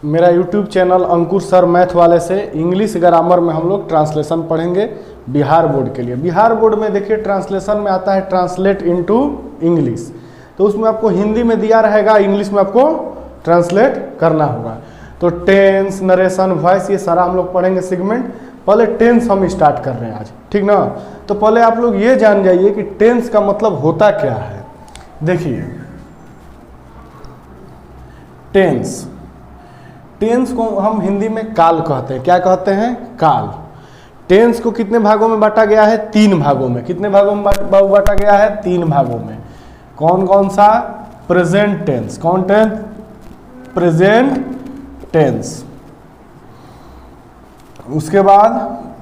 मेरा YouTube channel अंकुर sir math वाले से इंग्लिश ग्रामर में हम लोग ट्रांसलेशन पढ़ेंगे बिहार बोर्ड के लिए। बिहार बोर्ड में देखिए ट्रांसलेशन में आता है ट्रांसलेट इनटू इंग्लिश, तो उसमें आपको हिंदी में दिया रहेगा, इंग्लिश में आपको ट्रांसलेट करना होगा। तो टेंस, नरेशन, वॉइस, ये सारा हम लोग पढ़ेंगे सेगमेंट। पहले टेंस हम स्टार्ट कर रहे हैं आज, ठीक ना। तो पहले आप लोग ये जान जाइए कि टेंस का मतलब होता क्या है। देखिए टेंस, टेंस को हम हिंदी में काल कहते हैं। क्या कहते हैं? काल। टेंस को कितने भागों में बांटा गया है? 3 भागों में। कितने भागों में बांटा गया है? 3 भागों में। कौन कौन सा? Present tense. कौन टेंस? Present tense. उसके बाद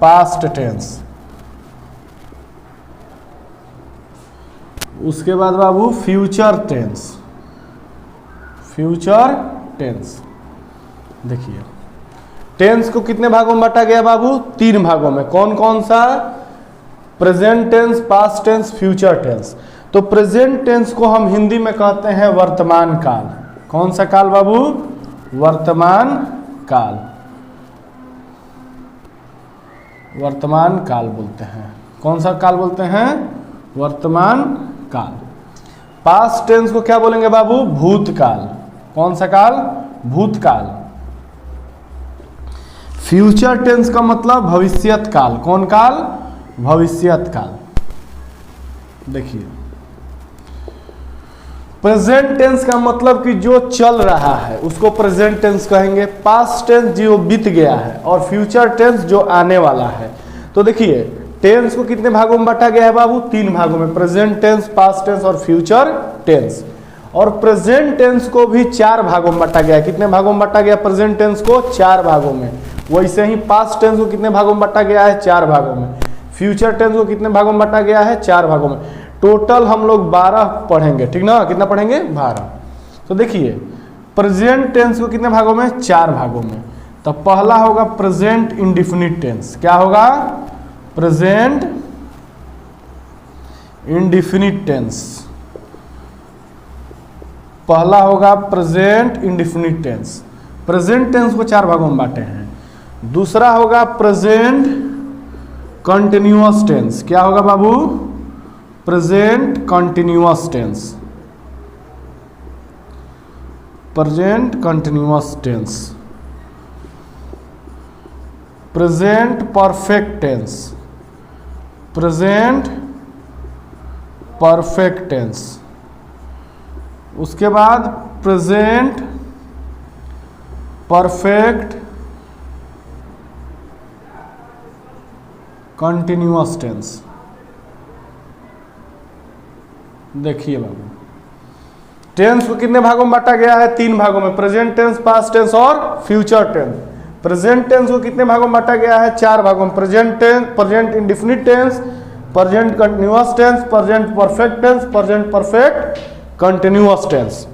पास्ट टेंस। उसके बाद बाबू फ्यूचर टेंस। Future tense. देखिए टेंस को कितने भागों में बांटा गया बाबू? 3 भागों में। कौन कौन सा? Present tense, past tense, future tense. तो प्रेजेंट टेंस को हम हिंदी में कहते हैं वर्तमान काल। कौन सा काल बाबू? वर्तमान काल। वर्तमान काल बोलते हैं। कौन सा काल बोलते हैं? वर्तमान काल। पास्ट टेंस को क्या बोलेंगे बाबू? भूतकाल। कौन सा काल? भूतकाल। फ्यूचर टेंस का मतलब भविष्यत काल। कौन काल? भविष्यत काल। देखिए प्रेजेंट टेंस का मतलब कि जो चल रहा है उसको प्रेजेंट टेंस कहेंगे। पास्ट टेंस जो बीत गया है, और फ्यूचर टेंस जो आने वाला है। तो देखिए टेंस को कितने भागों में बांटा गया है बाबू? 3 भागों में। प्रेजेंट टेंस, पास्ट टेंस और फ्यूचर टेंस। और प्रेजेंट टेंस को भी 4 भागों में बांटा गया है। कितने भागों में बांटा गया प्रेजेंट टेंस को? 4 भागों में। वैसे ही पास्ट टेंस को कितने भागों में बांटा गया है? 4 भागों में। फ्यूचर टेंस को कितने भागों में बांटा गया है? 4 भागों में। टोटल हम लोग 12 पढ़ेंगे, ठीक ना। कितना पढ़ेंगे? 12। तो देखिए प्रेजेंट टेंस को कितने भागों में? 4 भागों में। तो पहला होगा प्रेजेंट इंडिफिनिट टेंस। क्या होगा? Present indefinite tense. पहला होगा present indefinite tense. Present tense को 4 भागों में बांटे हैं। दूसरा होगा प्रेजेंट कंटिन्यूअस टेंस। क्या होगा बाबू? Present continuous tense. Present continuous tense. Present perfect tense. Present perfect tense. उसके बाद प्रेजेंट परफेक्ट कंटिन्यूअस टेंस। देखिए बाबू टेंस को कितने भागों में बांटा गया है? 3 भागों में। प्रेजेंट टेंस, पास्ट टेंस और फ्यूचर टेंस। प्रेजेंट टेंस को कितने भागों में बांटा गया है? 4 भागों में। Present tense, present indefinite tense, present continuous tense, present perfect tense, present perfect continuous tense.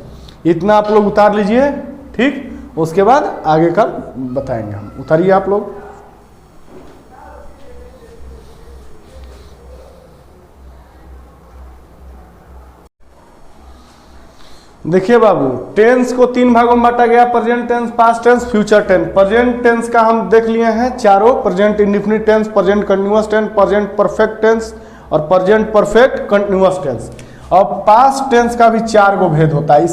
इतना आप लोग उतार लीजिए, ठीक। उसके बाद आगे का बताएंगे हम। उतारिए आप लोग। देखिए बाबू टेंस को 3 भागों में बांटा गया। Present tense, past tense, future tense. Present tense का हम देख लिए हैं चारों। Present indefinite tense, present continuous tense, present perfect tense और प्रेजेंट परफेक्ट कंटिन्यूअस टेंस। और पास्ट टेंस का भी 4 गो भेद होता है।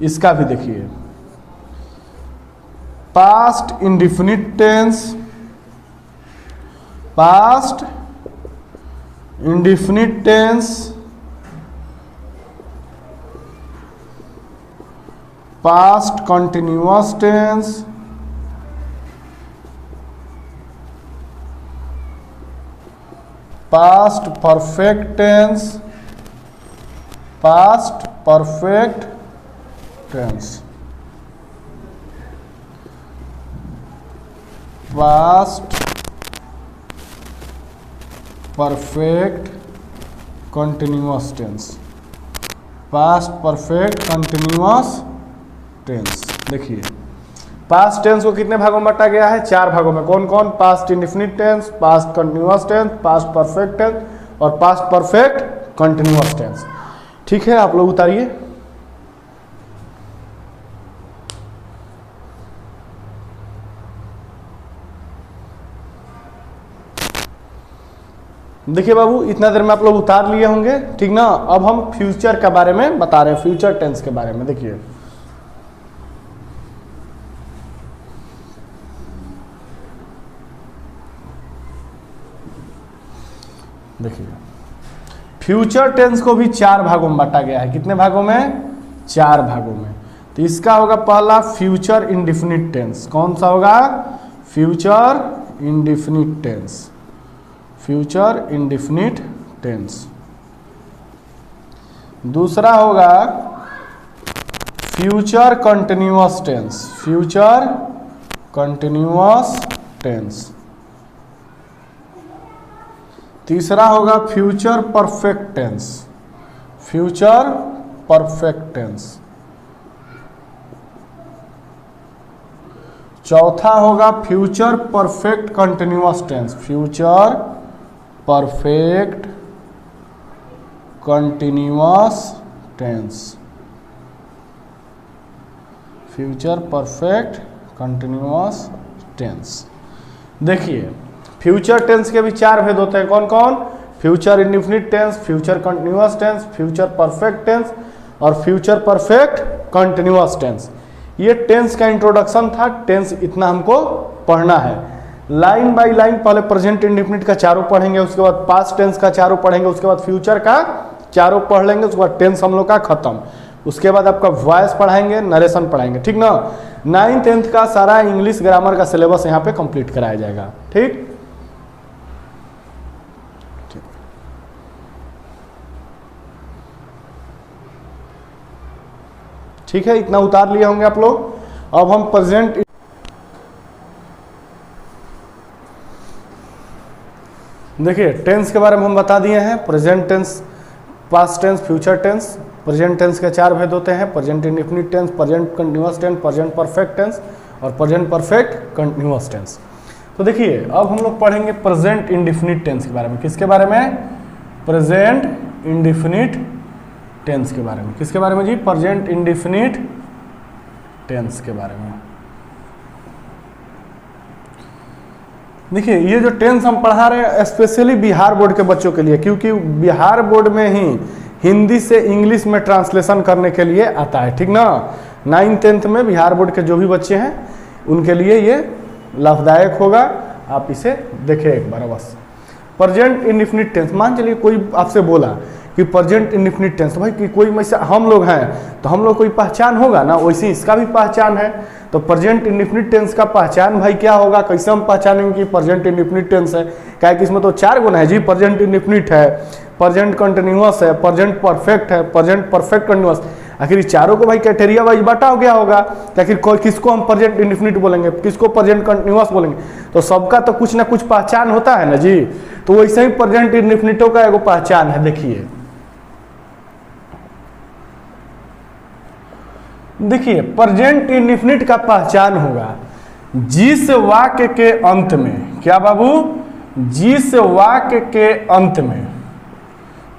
इसका भी देखिए past indefinite tense, past indefinite tense, past continuous tense, past perfect tense, past perfect tense, past perfect continuous tense, past perfect continuous tense. देखिए पास्ट टेंस को कितने भागों में बांटा गया है? 4 भागों में। कौन कौन? Past indefinite tense, past continuous tense, past perfect tense और पास्ट परफेक्ट कंटिन्यूअस टेंस। ठीक है, आप लोग उतारिए। देखिए बाबू, इतना देर में आप लोग उतार लिए होंगे, ठीक ना। अब हम फ्यूचर के बारे में बता रहे हैं, फ्यूचर टेंस के बारे में। देखिए फ्यूचर टेंस को भी 4 भागों में बांटा गया है। कितने भागों में? 4 भागों में। तो इसका होगा पहला फ्यूचर इंडिफिनिट टेंस। कौन सा होगा? Future indefinite tense. Future indefinite tense. दूसरा होगा future continuous tense. Future continuous tense. तीसरा होगा future perfect tense. Future perfect tense. चौथा होगा future perfect continuous tense. Future perfect continuous tense. Future perfect continuous tense. देखिए फ्यूचर टेंस के भी 4 भेद होते हैं। कौन कौन? Future indefinite tense, future continuous tense, future perfect tense और फ्यूचर परफेक्ट कंटिन्यूअस टेंस। ये टेंस का इंट्रोडक्शन था। टेंस इतना हमको पढ़ना है, लाइन बाय लाइन। पहले प्रेजेंट इंडिफिनिट का 4 पढ़ेंगे, उसके बाद पास्ट टेंस का 4 पढ़ेंगे, उसके बाद फ्यूचर का 4 पढ़ लेंगे, उसके बाद टेंस हम लोग का खत्म। उसके बाद आपका वॉइस पढ़ाएंगे, नरेशन पढ़ाएंगे, ठीक ना। 9th 10th का सारा इंग्लिश ग्रामर का सिलेबस यहाँ पे कंप्लीट कराया जाएगा। ठीक, ठीक है, इतना उतार लिए होंगे आप लोग। अब हम प्रेजेंट, देखिए टेंस के बारे में हम बता दिए हैं। Present tense, past tense, future tense. Present tense के 4 भेद होते हैं: present indefinite tense, present continuous tense, present perfect tense और प्रेजेंट परफेक्ट कंटिन्यूअस टेंस। तो देखिए अब हम लोग पढ़ेंगे प्रेजेंट इंडिफिनिट टेंस के बारे में। किसके बारे में? प्रेजेंट इंडिफिनिट टेंस के बारे में। किसके बारे में जी? प्रेजेंट इंडिफिनिट टेंस के बारे में। देखिए ये जो टेंस हम पढ़ा रहे हैं स्पेशली बिहार बोर्ड के बच्चों के लिए, क्योंकि बिहार बोर्ड में ही हिंदी से इंग्लिश में ट्रांसलेशन करने के लिए आता है, ठीक ना। 9th 10th में बिहार बोर्ड के जो भी बच्चे हैं उनके लिए ये लाभदायक होगा। आप इसे देखें एक बार बस। प्रेजेंट इंडिफिनिट टेंस, मान चलिए कोई आपसे बोला कि प्रेजेंट इंडिफिनिट टेंस, भाई कि कोई में से हम लोग हैं तो हम लोग कोई पहचान होगा ना, वैसे इसका भी पहचान है। तो प्रेजेंट इंडिफिनिट टेंस का पहचान भाई क्या होगा? कैसे हम पहचानेंगे कि प्रेजेंट इंडिफिनिट टेंस है? क्या है कि इसमें तो 4 गुण है जी। प्रेजेंट इंडिफिनिट है, प्रेजेंट कंटिन्यूअस है, प्रेजेंट परफेक्ट है, प्रेजेंट परफेक्ट कंटिन्यूअस। आखिर चारों को भाई क्राइटेरिया वाइज बांटा हो गया होगा कि आखिर किसको हम प्रेजेंट इंडिफिनिट बोलेंगे, किसको प्रेजेंट कंटिन्यूअस बोलेंगे। तो सबका तो कुछ ना कुछ पहचान होता है ना जी। तो वैसे ही प्रेजेंट इंडिफिनिटों का एगो पहचान है। देखिए प्रेजेंट इंडिफिनिट का पहचान होगा जिस वाक्य के अंत में, क्या बाबू? जिस वाक्य के अंत में,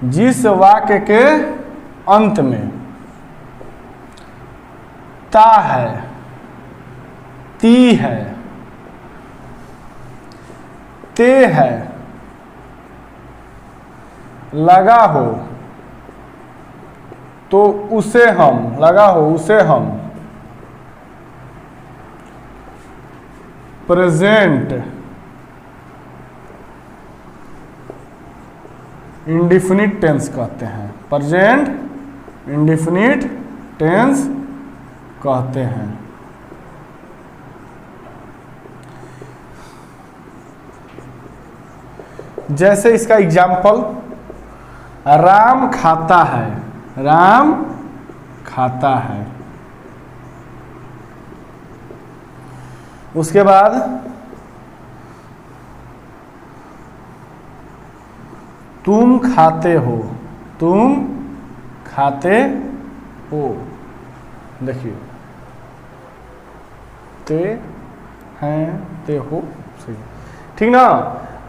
जिस वाक्य के अंत में ता है, ती है, ते है, लगा हो, तो उसे हम, लगा हो उसे हम प्रेजेंट इंडिफिनिट टेंस कहते हैं। प्रेजेंट इंडिफिनिट टेंस कहते हैं। जैसे इसका एग्जाम्पल, राम खाता है, राम खाता है। उसके बाद तुम खाते हो, तुम खाते हो। देखिए ते हैं, ते हो, सही, ठीक ना।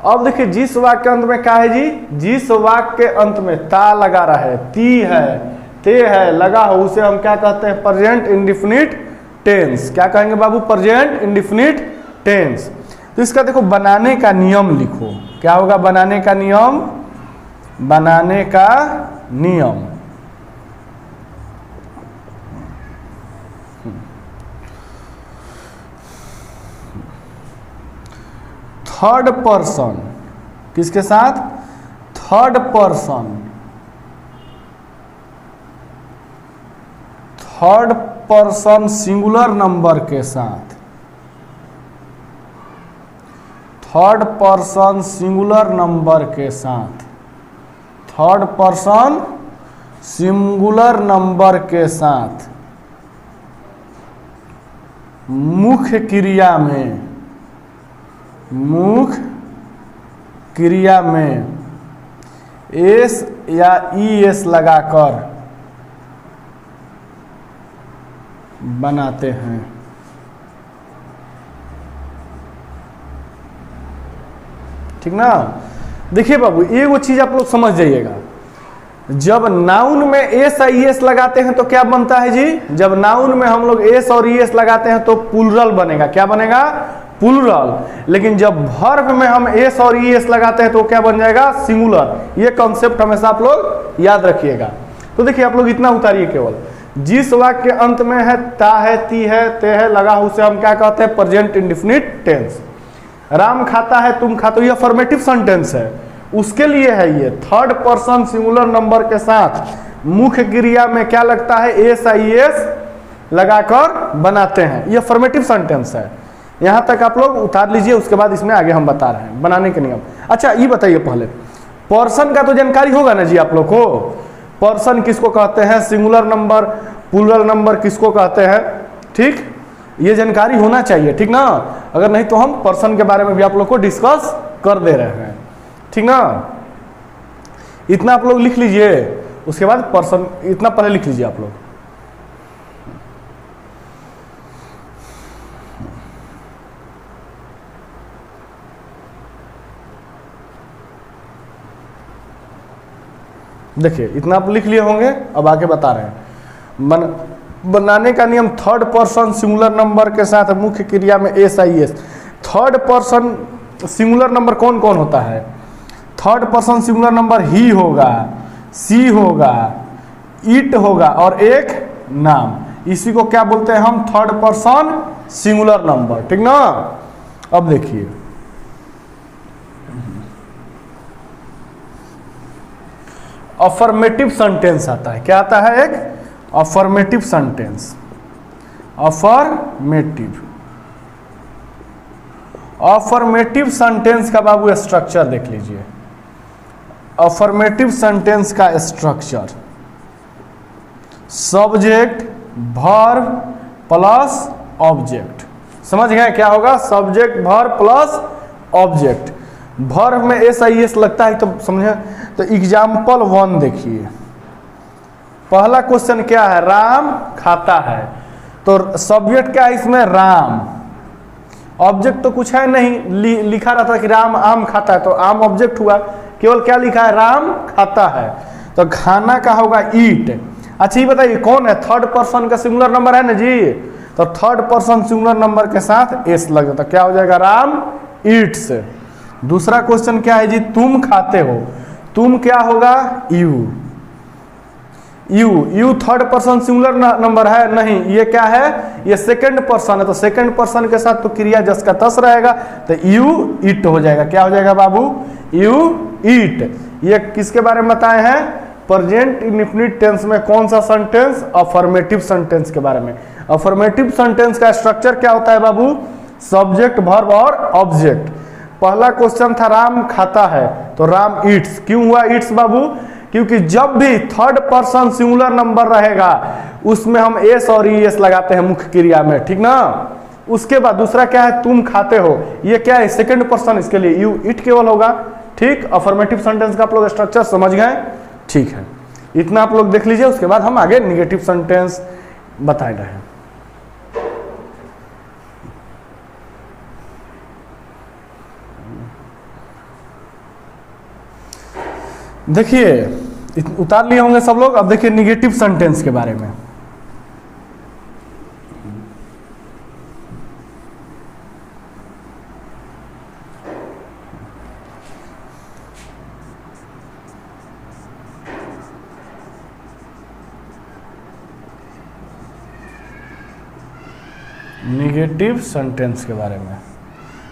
अब देखिए जिस वाक्य के अंत में क्या है जी? जिस वाक्य के अंत में ता लगा रहा है, ती है, ते है, लगा हो, उसे हम क्या कहते हैं? Present indefinite tense. क्या कहेंगे बाबू? Present indefinite tense. तो इसका देखो बनाने का नियम लिखो। क्या होगा बनाने का नियम? बनाने का नियम। थर्ड पर्सन, किसके साथ? Third person, third person singular number के साथ, थर्ड पर्सन सिंगुलर नंबर के साथ, थर्ड पर्सन सिंगुलर नंबर के साथ मुख्य क्रिया में, मुख्य क्रिया में एस या ईएस लगाकर बनाते हैं। ठीक ना? देखिए बाबू, ये वो चीज आप लोग समझ जाइएगा, जब नाउन में एस या ईएस लगाते हैं तो क्या बनता है जी? जब नाउन में हम लोग एस और ईएस लगाते हैं तो प्लूरल बनेगा। क्या बनेगा? प्लूरल। लेकिन जब वर्ब में हम एस और ईएस लगाते हैं तो क्या बन जाएगा? सिंगुलर। ये कॉन्सेप्ट हमेशा आप लोग याद रखिएगा। तो देखिए आप लोग इतना उतारिए, केवल जिस वाक्य के अंत में है ता है, ती है, ते है लगा, उसे हम क्या कहते हैं? Present indefinite tense. राम खाता है, तुम खाते हो, ये अफर्मेटिव सेंटेंस है, उसके लिए है ये। थर्ड पर्सन सिंगुलर नंबर के साथ मुख्य क्रिया में क्या लगता है? एस आई एस लगाकर बनाते हैं, ये अफर्मेटिव सेंटेंस है। यहां तक आप लोग उतार लीजिए, उसके बाद इसमें आगे हम बता रहे हैं बनाने के नियम। अच्छा ये बताइए, पहले पर्सन का तो जानकारी होगा ना जी आप लोग को? पर्सन किसको कहते हैं? सिंगुलर नंबर, प्लूरल नंबर किसको कहते हैं? ठीक, ये जानकारी होना चाहिए। ठीक ना? अगर नहीं तो हम पर्सन के बारे में भी आप लोग को डिस्कस कर दे रहे हैं। ठीक ना? इतना आप लोग लिख लीजिए, उसके बाद पर्सन, इतना पहले लिख लीजिए आप लोग। देखिए इतना आप लिख लिए होंगे, अब आगे बता रहे हैं। बनाने का नियम, थर्ड पर्सन सिंगुलर नंबर के साथ मुख्य क्रिया में S I S. Third person singular number कौन कौन होता है? थर्ड पर्सन सिंगुलर नंबर ही होगा, सी होगा, इट होगा और एक नाम। इसी को क्या बोलते हैं हम? Third person singular number. ठीक ना? अब देखिए अफर्मेटिव सेंटेंस आता है। क्या आता है? एक affirmative sentence. Affirmative, affirmative sentence का बाबू स्ट्रक्चर देख लीजिए। अफर्मेटिव सेंटेंस का structure, subject verb plus object. समझ गए क्या होगा? Subject verb plus object. Verb में एस आई एस लगता है तो समझे। तो एग्जाम्पल 1 देखिए, पहला क्वेश्चन क्या है? राम खाता है, तो सब्जेक्ट क्या है इसमें? राम। ऑब्जेक्ट तो कुछ है नहीं, लिखा रहता कि राम आम खाता है, तो आम ऑब्जेक्ट हुआ। केवल क्या लिखा है? राम खाता है, तो खाना का होगा ईट। अच्छा ये बताइए कौन है? थर्ड पर्सन का सिंगुलर नंबर है ना जी, तो थर्ड पर्सन सिंगुलर नंबर के साथ एस लग जाता, क्या हो जाएगा? राम ईट्स। दूसरा क्वेश्चन क्या है जी? तुम खाते हो, तुम क्या होगा? You. You third person singular number है? नहीं, ये क्या है? ये सेकंड पर्सन है, तो सेकंड पर्सन के साथ तो क्रिया जस का तस रहेगा, तो यू ईट हो जाएगा। क्या हो जाएगा बाबू? You eat. ये किसके बारे में बताए हैं? प्रेजेंट इंडेफिनिट टेंस में कौन सा सेंटेंस? अफर्मेटिव सेंटेंस के बारे में। अफर्मेटिव सेंटेंस का स्ट्रक्चर क्या होता है बाबू? सब्जेक्ट वर्ब और ऑब्जेक्ट। पहला क्वेश्चन था राम खाता है, तो राम ईट्स। क्यों हुआ ईट्स बाबू? क्योंकि जब भी थर्ड पर्सन सिंगुलर नंबर रहेगा उसमें हम एस और ई एस लगाते हैं मुख्य क्रिया में। ठीक ना? उसके बाद दूसरा क्या है? तुम खाते हो, ये क्या है? सेकंड पर्सन, इसके लिए यू इट केवल होगा। ठीक, अफर्मेटिव सेंटेंस का आप लोग स्ट्रक्चर समझ गए? ठीक है, इतना आप लोग देख लीजिए, उसके बाद हम आगे निगेटिव सेंटेंस बता रहे हैं। देखिए उतार लिए होंगे सब लोग। अब देखिए निगेटिव सेंटेंस के बारे में। निगेटिव सेंटेंस के बारे में।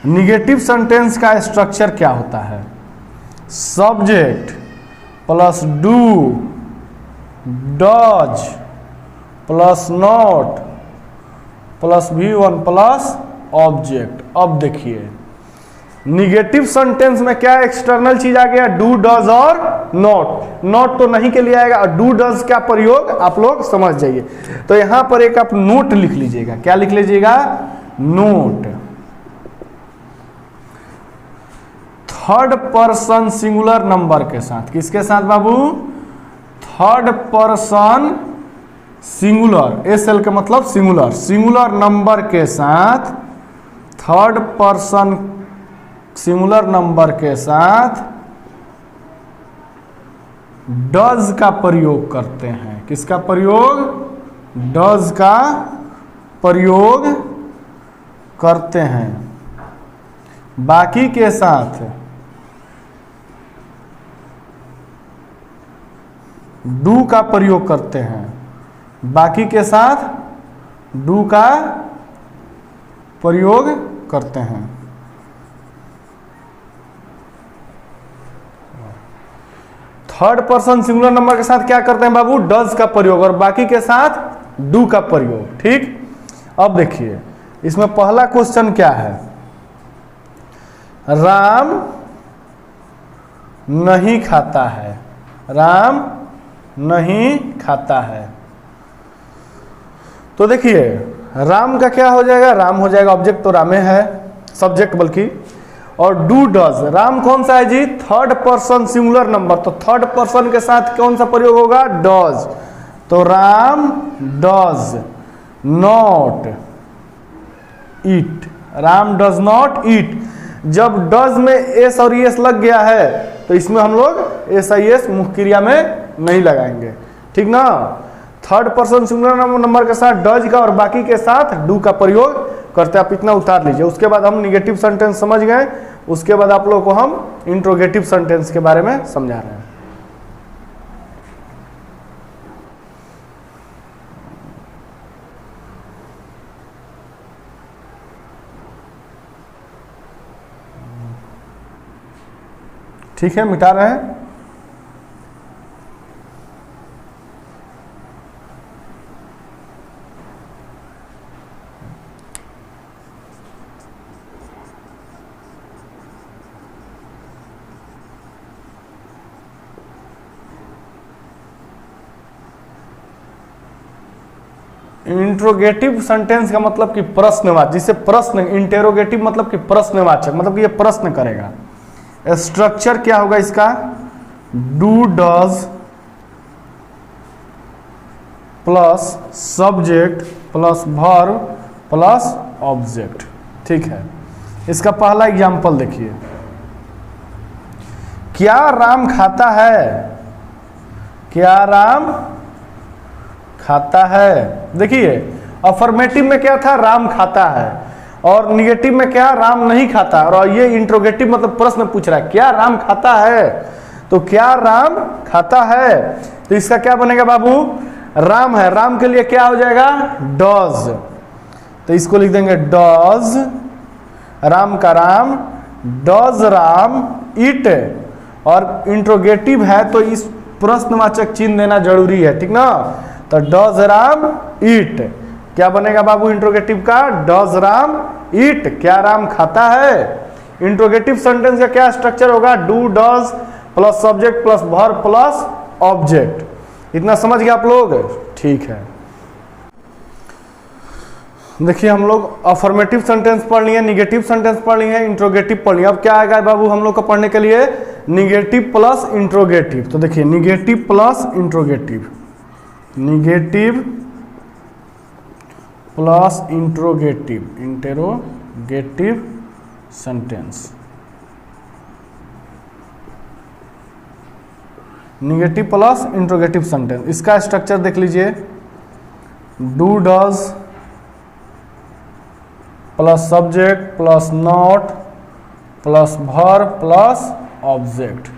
निगेटिव सेंटेंस का स्ट्रक्चर क्या होता है? Subject plus do does plus not plus V1 plus object. अब देखिए निगेटिव सेंटेंस में क्या एक्सटर्नल चीज आ गया? डू डज और नॉट। नॉट तो नहीं के लिए आएगा और डू डज का प्रयोग आप लोग समझ जाइए। तो यहां पर एक आप नोट लिख लीजिएगा। क्या लिख लीजिएगा? Note. Third person singular number के साथ। किसके साथ बाबू? थर्ड पर्सन सिंगुलर, एसएल का मतलब सिंगुलर, सिंगुलर नंबर के साथ, थर्ड पर्सन सिंगुलर नंबर के साथ डज का प्रयोग करते हैं। किसका प्रयोग? डज का प्रयोग करते हैं। बाकी के साथ डू का प्रयोग करते हैं। बाकी के साथ डू का प्रयोग करते हैं। थर्ड पर्सन सिंगुलर नंबर के साथ क्या करते हैं बाबू? डज का प्रयोग, और बाकी के साथ डू का प्रयोग। ठीक। अब देखिए इसमें पहला क्वेश्चन क्या है? राम नहीं खाता है। राम नहीं खाता है। तो देखिए राम का क्या हो जाएगा? राम हो जाएगा, ऑब्जेक्ट तो रामे है, सब्जेक्ट बल्कि। और डू डज, राम कौन सा है जी? थर्ड पर्सन सिंगुलर नंबर, तो थर्ड पर्सन के साथ कौन सा प्रयोग होगा? डज। तो Ram does not eat. Ram does not eat. जब डज में एस और एस लग गया है तो इसमें हम लोग एस आई एस मुख्य क्रिया में नहीं लगाएंगे। ठीक ना? थर्ड पर्सन सिंगुलर नंबर के साथ डज का और बाकी के साथ डू का प्रयोग करते। आप इतना उतार लीजिए। उसके बाद हम निगेटिव सेंटेंस समझ गए। उसके बाद आप लोगों को हम इंट्रोगेटिव सेंटेंस के बारे में समझा रहे हैं। ठीक है, मिटा रहे हैं। इंट्रोगेटिव सेंटेंस का मतलब कि प्रश्नवाचक, जिसे प्रश्न, इंटेरोगेटिव मतलब कि प्रश्नवाचक, मतलब कि ये प्रश्न करेगा। स्ट्रक्चर क्या होगा इसका? Do does plus subject plus verb plus object. ठीक है। इसका पहला एग्जांपल देखिए। क्या राम खाता है? क्या राम खाता है? देखिए अफर्मेटिव में क्या था? राम खाता है। और निगेटिव में क्या? राम नहीं खाता। और ये इंट्रोगेटिव मतलब प्रश्न पूछ रहा है, क्या राम खाता है? तो क्या राम खाता है? तो इसका क्या बनेगा बाबू? राम है, राम के लिए क्या हो जाएगा? डज। तो इसको लिख देंगे डज, राम का राम, डज राम ईट। और इंट्रोगेटिव है तो इस प्रश्नवाचक चिन्ह देना जरूरी है। ठीक ना? तो डज राम ईट। क्या बनेगा बाबू इंट्रोगेटिव का? डज राम ईट। क्या राम खाता है? इंट्रोगेटिव सेंटेंस का क्या स्ट्रक्चर होगा? Do does plus subject plus verb plus object. इतना समझ गए आप लोग? ठीक है। देखिए हम लोग अफर्मेटिव सेंटेंस पढ़ लिए, निगेटिव सेंटेंस पढ़ लिए, इंट्रोगेटिव पढ़ लिए। अब क्या आएगा बाबू हम लोग को पढ़ने के लिए? Negative plus interrogative. तो देखिए negative plus interrogative, negative plus interrogative, interrogative sentence. Negative plus interrogative sentence, इसका स्ट्रक्चर देख लीजिए। Do does plus subject plus not plus verb plus object.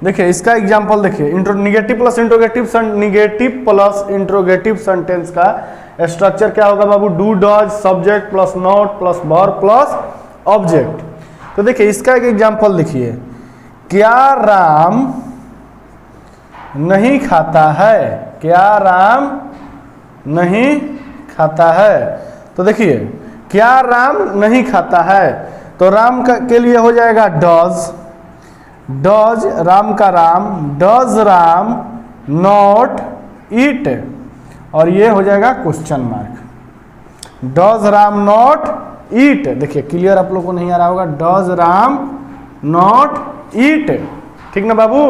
देखिए इसका एग्जांपल देखिए, निगेटिव प्लस इंट्रोगेटिव सेंटेंस का structure क्या होगा बाबू? Do does subject plus not plus verb plus object. तो देखिए इसका एक एग्जांपल लिखिए, क्या राम नहीं खाता है? क्या राम नहीं खाता है? तो देखिए क्या राम नहीं खाता है, तो राम के लिए हो जाएगा डज, डज राम का राम, डज राम नॉट ईट, और ये हो जाएगा question mark, does Ram not ईट। देखिए क्लियर आप लोग को नहीं आ रहा होगा, डज राम नॉट ईट, ठीक ना बाबू?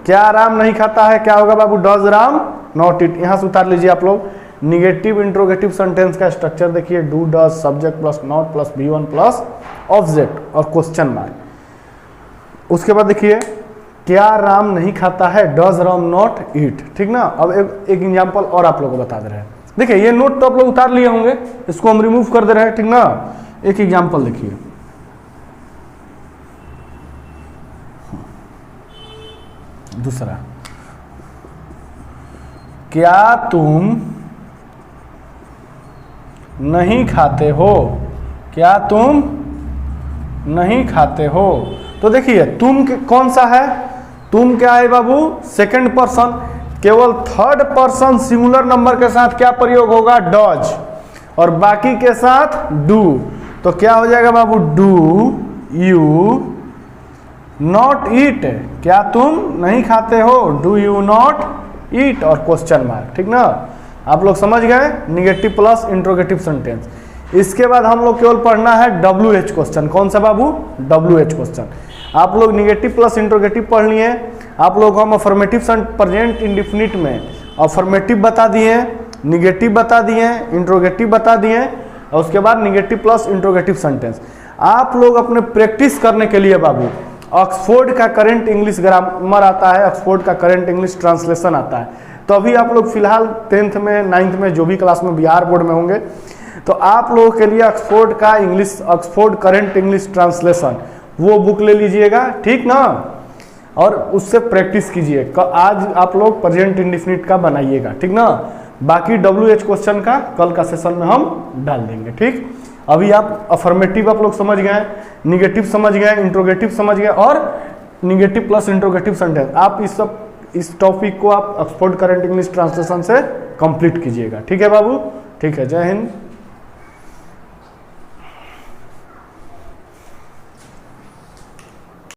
क्या राम नहीं खाता है, क्या होगा बाबू? Does Ram not eat. यहां से उतार लीजिए आप लोग निगेटिव इंट्रोगेटिव सेंटेंस का स्ट्रक्चर देखिए, do does subject plus not plus V1 plus object और क्वेश्चन मार्क। उसके बाद देखिए क्या राम नहीं खाता है, डज राम नॉट ईट, ठीक ना? अब एक एग्जांपल और आप लोगों को बता दे रहे हैं। देखिए ये नोट तो आप लोग उतार लिए होंगे, इसको हम रिमूव कर दे रहे हैं, ठीक ना? एक एग्जांपल देखिए, दूसरा, क्या तुम नहीं खाते हो? क्या तुम नहीं खाते हो? तो देखिए तुम कौन सा है? तुम क्या है बाबू? सेकंड पर्सन, केवल थर्ड पर्सन सिंगुलर नंबर के साथ क्या प्रयोग होगा? डज, और बाकी के साथ डू। तो क्या हो जाएगा बाबू? डू यू नॉट ईट, क्या तुम नहीं खाते हो? डू यू नॉट ईट और क्वेश्चन मार्क, ठीक ना? आप लोग समझ गए निगेटिव प्लस इंट्रोगेटिव सेंटेंस। इसके बाद हम लोग केवल पढ़ना है WH क्वेश्चन। कौन सा बाबू? WH question. आप लोग निगेटिव प्लस इंट्रोगेटिव पढ़ लिए, आप लोग हम अफर्मेटिव प्रेजेंट इंडिफिनिट में अफर्मेटिव बता दिए, निगेटिव बता दिए, इंट्रोगेटिव बता दिए, और उसके बाद निगेटिव प्लस इंट्रोगेटिव सेंटेंस। आप लोग अपने प्रैक्टिस करने के लिए बाबू ऑक्सफोर्ड का करेंट इंग्लिश ग्रामर आता है, ऑक्सफोर्ड का करेंट इंग्लिश ट्रांसलेशन आता है। तो अभी आप लोग फिलहाल 10th में 9th में जो भी क्लास में बिहार बोर्ड में होंगे, तो आप लोगों के लिए ऑक्सफोर्ड का English, Oxford current English translation, वो बुक ले लीजिएगा, ठीक ना? और उससे प्रैक्टिस कीजिए। आज आप लोग प्रेजेंट इंडिफिनिट का बनाइएगा, ठीक ना? बाकी WH क्वेश्चन का कल का सेशन में हम डाल देंगे, ठीक? अभी आप अफर्मेटिव आप लोग समझ गए, निगेटिव समझ गए, इंट्रोगेटिव समझ गए, और निगेटिव प्लस इंट्रोगेटिव सेंटेंस। आप इस टॉपिक को आप ऑक्सफोर्ड करंट इंग्लिश ट्रांसलेशन से कंप्लीट कीजिएगा, ठीक है बाबू? ठीक है, जय हिंद।